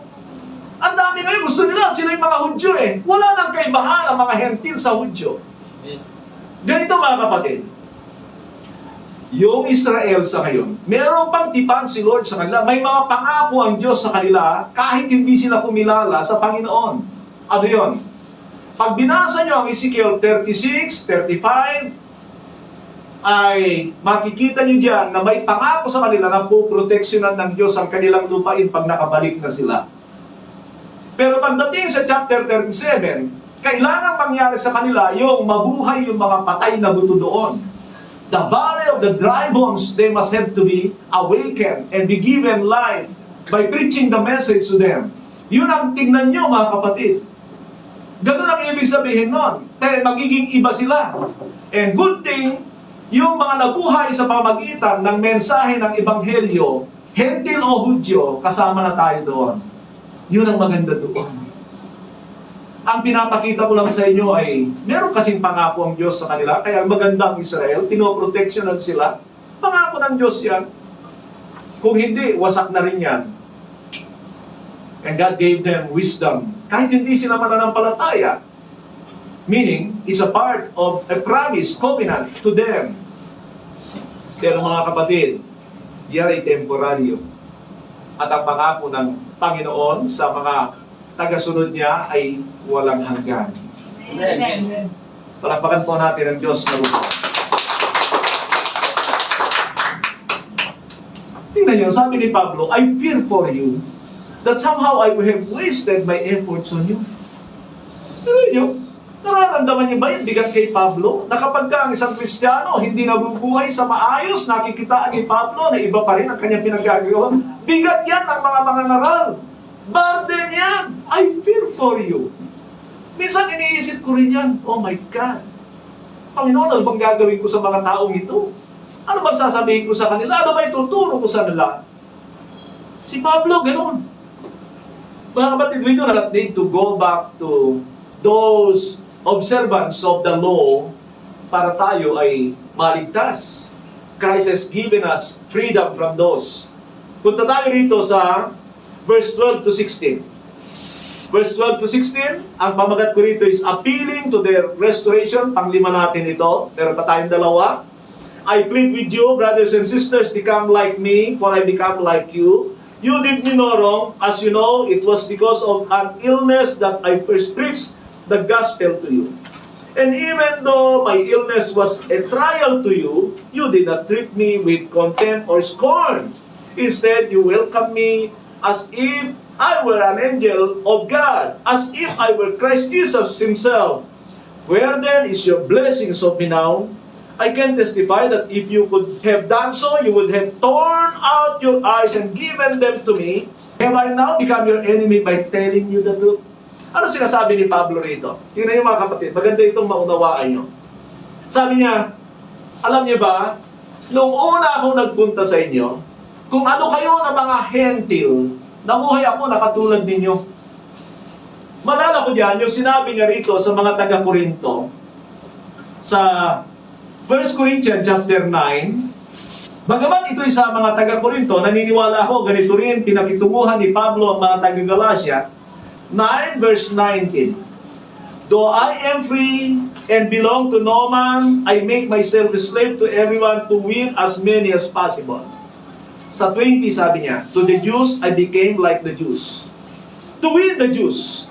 Ang dami ngayon, gusto nila, sila yung mga Hudyo Wala nang kaibahan ang mga Hentil sa Hudyo. Ganito mga kapatid, yung Israel sa ngayon, meron pang tipan si Lord sa kanila. May mga pangako ang Diyos sa kanila kahit hindi sila kumilala sa Panginoon. Ano yun? Pag binasa nyo ang Ezekiel 36, 35, ay makikita nyo diyan na may pangako sa kanila na puproteksyonan ng Diyos ang kanilang lupain pag nakabalik na sila. Pero pagdating sa chapter 37, kailangan mangyari sa kanila yung mabuhay yung mga patay na buto doon. The valley of the dry bones, they must have to be awakened and be given life by preaching the message to them. Yun ang tingnan nyo mga kapatid. Ganun ang ibig sabihin nun. Kaya magiging iba sila. And good thing, yung mga nabuhay sa pamagitan ng mensahe ng Ebanghelyo, Hentil o Hudyo, kasama na tayo doon. Yun ang maganda doon. Ang pinapakita ko lang sa inyo ay, meron kasing pangako ang Diyos sa kanila, kaya maganda ang Israel, pinoproteksyonan sila. Pangako ng Diyos yan. Kung hindi, wasak na rin yan. And God gave them wisdom. Kahit hindi sila mananampalataya. Meaning, it's a part of a promise, covenant to them. Pero mga kapatid, yan ay temporaryo. At ang pangako ng Panginoon sa mga tagasunod niya ay walang hanggan. Amen. Palakpakan po natin ang Diyos na lupang. Tingnan niyo, sabi ni Pablo, I fear for you that somehow I will have wasted my efforts on you. Tingnan niyo, nararamdaman niyo ba yung bigat kay Pablo? Na kapag ka ang isang Kristiyano hindi nabubuhay sa maayos, nakikitaan ni Pablo na iba pa rin ang kanyang pinagagawa. Bigat yan ng mga mangangaral. Burden yan. I fear for you. Minsan iniisip ko rin yan, oh my God, Panginoon, ano bang gagawin ko sa mga taong ito? Ano bang sasabihin ko sa kanila? Ano ba ituturo ko sa kanila? Si Pablo, ganoon. Mga kapatid, we do not need to go back to those observance of the law para tayo ay maligtas. Christ has given us freedom from those. Punta tayo rito sa verse 12 to 16. Verse 12 to 16, ang pamagat ko rito is appealing to their restoration. Panglima natin ito. Meron pa tayong dalawa. I plead with you, brothers and sisters, become like me, for I become like you. You did me no wrong. As you know, it was because of an illness that I first preached the gospel to you. And even though my illness was a trial to you, you did not treat me with contempt or scorn. Instead, you welcomed me as if I were an angel of God, as if I were Christ Jesus Himself. Where then is your blessings of me now? I can testify that if you could have done so, you would have torn out your eyes and given them to me. Have I now become your enemy by telling you the truth? Ano sinasabi ni Pablo rito? Tingnan niyo mga kapatid, maganda itong maunawaan niyo. Sabi niya, alam niyo ba, nung una akong nagpunta sa inyo, kung ano kayo na mga hentil, namuhay ako na katulad ninyo. Malala ko diyan yung sinabi niya rito sa mga taga-Korinto sa 1 Corinthians chapter 9. Bagamat ito'y sa mga taga-Korinto, naniniwala ako, ganito rin pinakitunguhan ni Pablo ang mga taga-Galacia. 9 verse 19. Though I am free and belong to no man, I make myself a slave to everyone to win as many as possible. Sa 20 sabi niya, to the Jews, I became like the Jews. To win the Jews.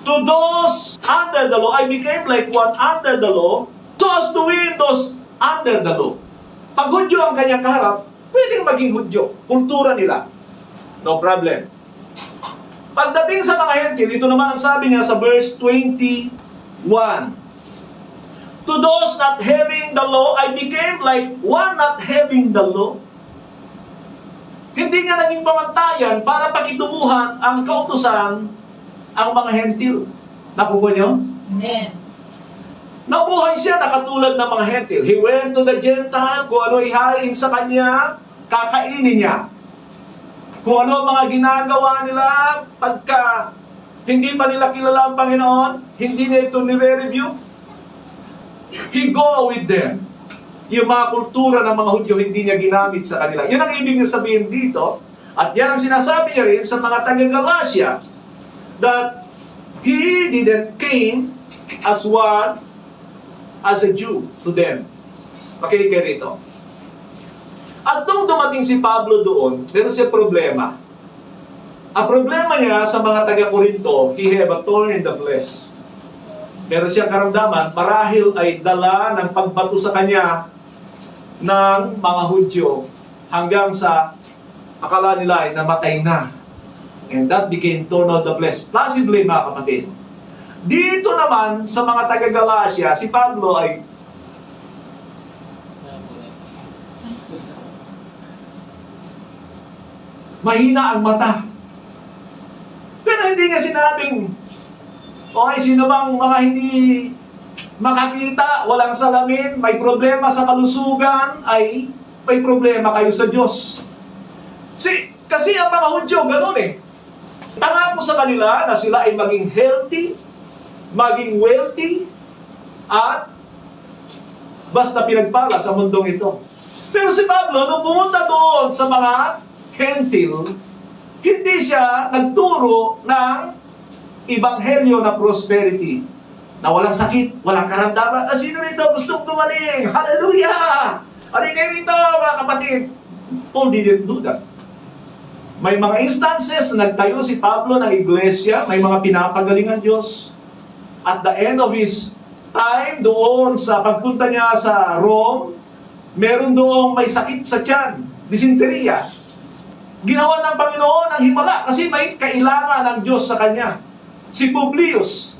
To those under the law, I became like one under the law, so as to win those under the law. Pag Hudyo ang kanyang kaharap, pwedeng maging Hudyo. Kultura nila. No problem. Pagdating sa mga hentil, ito naman ang sabi niya sa verse 21. To those not having the law, I became like one not having the law. Hindi nga naging pamantayan para pakitunguhan ang kautusan ang mga hentil. Nakuha niyo? Amen. Nabuhay siya na katulad ng mga hentil. He went to the Gentile, kung ano ihain sa kanya, kakainin niya. Kung ano ang mga ginagawa nila, pagka hindi pa nila kilala ang Panginoon, hindi na ito nire-review, he go with them. Yung mga kultura ng mga Hudyo, hindi niya ginamit sa kanila. Yan ang ibig niya sabihin dito, at yan ang sinasabi niya rin sa mga taga-Galacia, that he didn't came as one, as a Jew to them. Makinig kayo rito. At nung dumating si Pablo doon, meron siya problema. Ang problema niya sa mga taga-Korinto, he have a thorn in the flesh. Meron siyang karamdaman, marahil ay dala ng pagbato sa kanya ng mga Hudyo hanggang sa akala nila ay namatay na. And that became thorn of the flesh. Placidly, mga kapatid. Dito naman, sa mga taga-Galacia, si Pablo ay mahina ang mata. Pero hindi niya sinabing, okay, sino bang mga hindi makakita, walang salamin, may problema sa kalusugan, ay may problema kayo sa Diyos. Kasi ang mga Hudyo, ganun eh. Pangako sa kanila na sila ay maging healthy, maging wealthy, at basta pinagpala sa mundong ito. Pero si Pablo, nung pumunta doon sa mga hentil, hindi siya nagturo ng ibanghelyo na prosperity. Na walang sakit, walang karamdaman. Sino rito gustong gumaling? Hallelujah! Ari kayo rito, mga kapatid. Paul didn't do that. May mga instances na nagtayo si Pablo ng iglesia, may mga pinapagaling ang Diyos. At the end of his time doon sa pagpunta niya sa Rome, meron doong may sakit sa tiyan, dysenteria. Ginawa ng Panginoon ang himala kasi may kailangan ng Diyos sa kanya. Si Publius,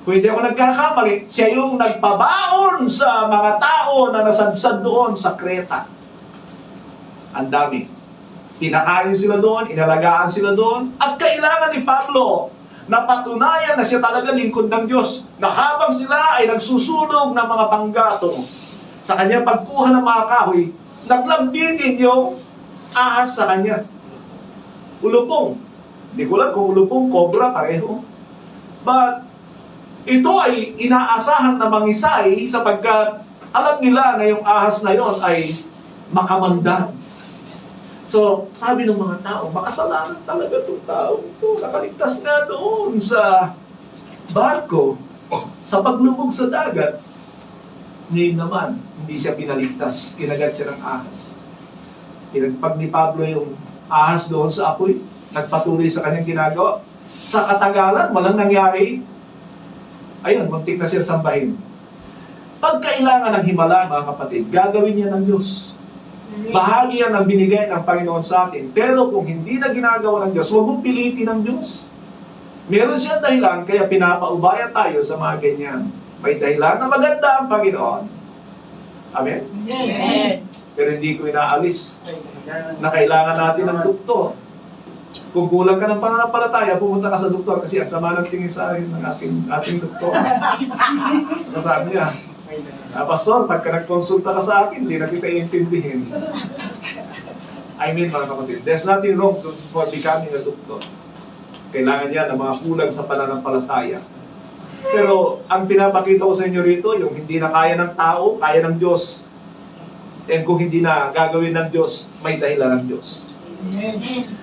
kung hindi ako nagkakamali, siya yung nagpabaon sa mga tao na nasadsad doon sa Creta. Ang dami. Pinakain sila doon, inalagaan sila doon, at kailangan ni Pablo na patunayan na siya talaga lingkod ng Diyos, na habang sila ay nagsusunog ng mga panggatong sa kanyang pagkuha ng mga kahoy, naglambitin yung ahas sa kanya. Ulupong. Hindi ko lang kung ulupong, cobra, pareho. But, ito ay inaasahan na mangisay sapagkat alam nila na yung ahas na yon ay makamandan. So, sabi ng mga tao, makasalanan talaga itong tao ito. Nakaligtas nga doon sa barko, sa paglubog sa dagat. Ngayon naman, hindi siya pinaligtas. Kinagat siya ng ahas. Pinagpag ni Pablo yung ahas doon sa apoy, nagpatuloy sa kanyang ginagawa. Sa katagalan, walang nangyari. Ayun, muntik na siya sambahin. Pag kailangan ng himala, mga kapatid, gagawin niya ng Diyos. Bahagi yan ang binigay ng Panginoon sa atin. Pero kung hindi na ginagawa ng Diyos, huwag mong pilitin ng Diyos. Meron siyang dahilan, kaya pinapaubaya tayo sa mga ganyan. May dahilan na maganda ang Panginoon. Amen? Amen. Pero hindi ko inaalis na kailangan natin ng doktor. Kung kulang ka ng pananampalataya, pumunta ka sa doktor kasi ang sama ng tingin sa akin ng ating doktor. Kasabi niya, Pastor, pagka nagkonsulta ka sa akin, hindi na kita iintindihin. I mean, mga kapatid, there's nothing wrong for becoming a doctor. Kailangan niya ng mga kulang sa pananampalataya. Pero, ang pinapakita ko sa inyo rito, yung hindi na kaya ng tao, kaya ng Diyos. And kung hindi na gagawin ng Diyos, may dahilan ng Diyos.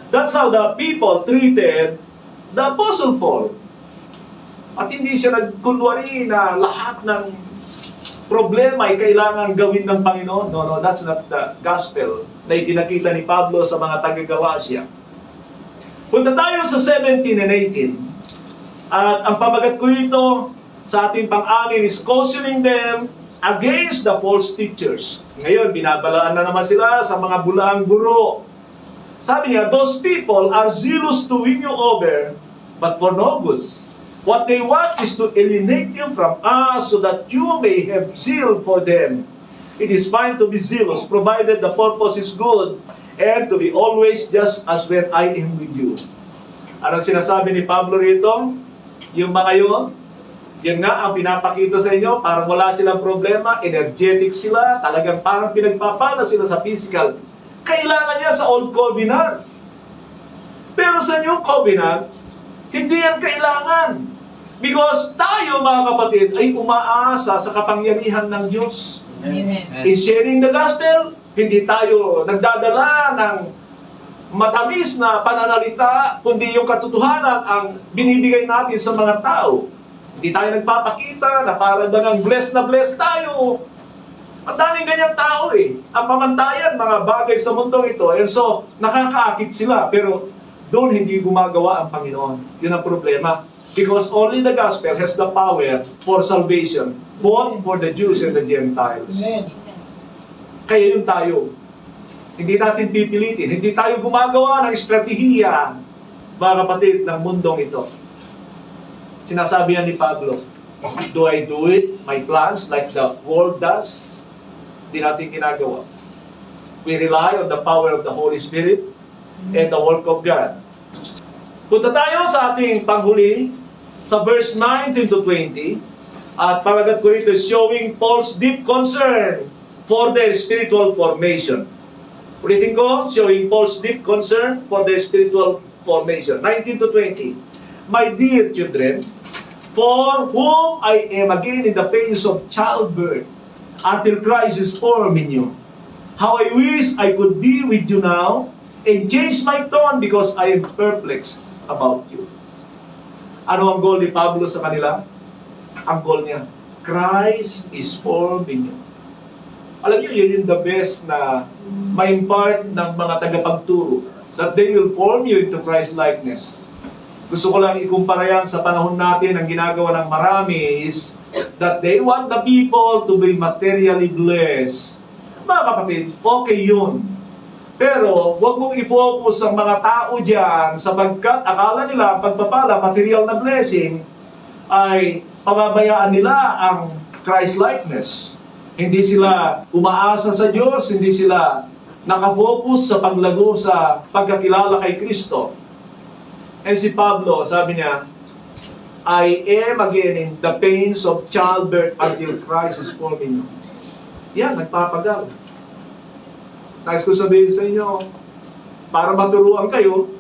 That's how the people treated the Apostle Paul. At hindi siya nagkunwari na lahat ng problema ay kailangan gawin ng Panginoon. No, that's not the gospel na itinakita ni Pablo sa mga taga-Galacia. Punta tayo sa 17 and 18. At ang pamagat ko ito sa ating pang-amin is cautioning them against the false teachers. Ngayon, binabalaan na naman sila sa mga bulaang guro. Sabi niya, those people are zealous to win you over, but for no good. What they want is to alienate you from us so that you may have zeal for them. It is fine to be zealous, provided the purpose is good, and to be always just as when I am with you. Anong sinasabi ni Pablo rito? Yung mga yun nga ang pinapakita sa inyo, parang wala silang problema, energetic sila, talagang parang pinagpapala sila sa physical. Kailangan niya sa Old Covenant. Pero sa New Covenant, hindi yan kailangan. Because tayo, mga kapatid, ay umaasa sa kapangyarihan ng Diyos. Amen. In sharing the gospel, hindi tayo nagdadala ng matamis na pananalita, kundi yung katotohanan ang binibigay natin sa mga tao. Hindi tayo nagpapakita na parang dagang blessed na blessed tayo. Ang daming ganyang tao eh. Ang pamantayan, mga bagay sa mundong ito. And so, nakakaakit sila. Pero doon hindi gumagawa ang Panginoon. Yun ang problema. Because only the gospel has the power for salvation, both for the Jews and the Gentiles. Amen. Kaya yun tayo. Hindi natin pipilitin. Hindi tayo gumagawa ng estratehiya, mga kapatid, ng mundong ito. Sinasabi yan ni Pablo, do I do it, my plans, like the world does? Hindi natin ginagawa. We rely on the power of the Holy Spirit and the work of God. Punta tayo sa ating panghuli, sa verse 19 to 20, at pamagat ko ito is showing Paul's deep concern for their spiritual formation. Ulitin ko, showing Paul's deep concern for their spiritual formation. 19 to 20. My dear children, for whom I am again in the pains of childbirth, until Christ is formed in you. How I wish I could be with you now, and change my tone because I am perplexed about you. Ano ang goal ni Pablo sa kanila? Ang goal niya, Christ is formed in you. Alam niyo, yun yung the best na ma-impart ng mga tagapagturo that they will form you into Christ-likeness. Gusto ko lang ikumpara yan sa panahon natin. Ang ginagawa ng marami is that they want the people to be materially blessed. Mga kapatid, okay yun. Pero huwag mong i-focus ang mga tao dyan sapagkat akala nila ang pagpapala, material na blessing, ay pababayaan nila ang Christ-likeness. Hindi sila umaasa sa Diyos, hindi sila nakafocus sa paglago sa pagkakilala kay Kristo. And si Pablo, sabi niya, I am again in the pains of childbirth until Christ is formed in you. Yan, nagpapagal. Nais ko sabihin sa inyo, para maturuan kayo,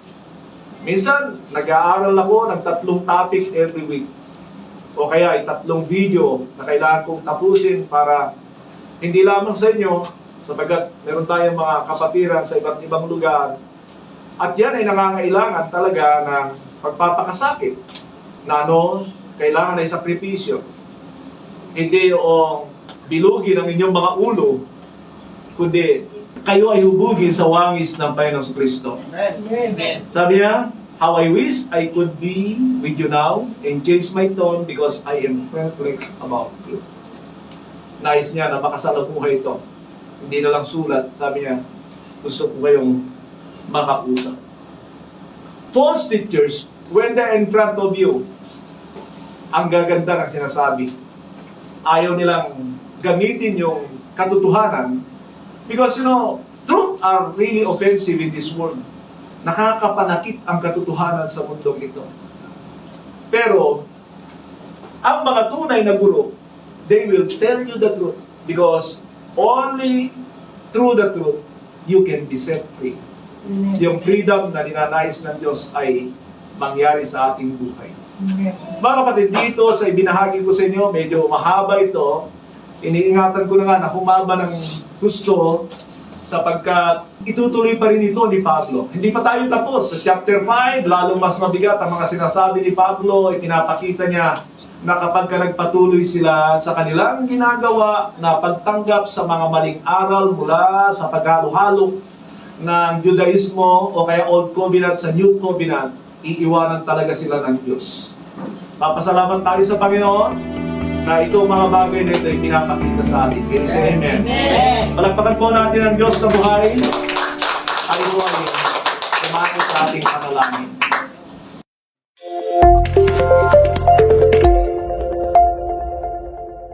minsan, nag-aaral ako ng 3 topic every week. O kaya, 3 video na kailangan kong tapusin para hindi lamang sa inyo, sapagkat meron tayong mga kapatiran sa iba't ibang lugar. At yan ay nangangailangan talaga ng pagpapakasakit na kailangan ay sakripisyo. Hindi yung bilugin ang inyong mga ulo, kundi kayo ay hubugin sa wangis ng Panginoong Kristo. Amen. Sabi niya, how I wish I could be with you now and change my tone because I am perplexed about you. Nais niya na makasalamuhay ito. Hindi na lang sulat. Sabi niya, gusto ko kayong makausap. False teachers, when they're in front of you, ang gaganda ng sinasabi. Ayaw nilang gamitin yung katotohanan because, truth are really offensive in this world. Nakakapanakit ang katotohanan sa mundong ito. Pero, ang mga tunay na guro, they will tell you the truth because only through the truth, you can be set free. Yung freedom na ninanais ng Diyos ay mangyari sa ating buhay. Mga kapatid, dito sa ibinahagi ko sa inyo, medyo mahaba ito. Iniingatan ko na nga na humaba ng gusto sapagkat itutuloy pa rin ito ni Pablo. Hindi pa tayo tapos. Sa chapter 5, lalong mas mabigat ang mga sinasabi ni Pablo. Ipinapakita niya na kapag nagpatuloy sila sa kanilang ginagawa na pagtanggap sa mga maling aral mula sa paghalo-halo ng Judaismo o kaya Old Covenant sa New Covenant, iiwanan talaga sila ng Diyos. Papasalamat tayo sa Panginoon na itong mga bagay na ito ay pinapakita sa atin. Kaya sa Amen. Amen. Palagpakan po natin ang Diyos na buhay. Hallelujah.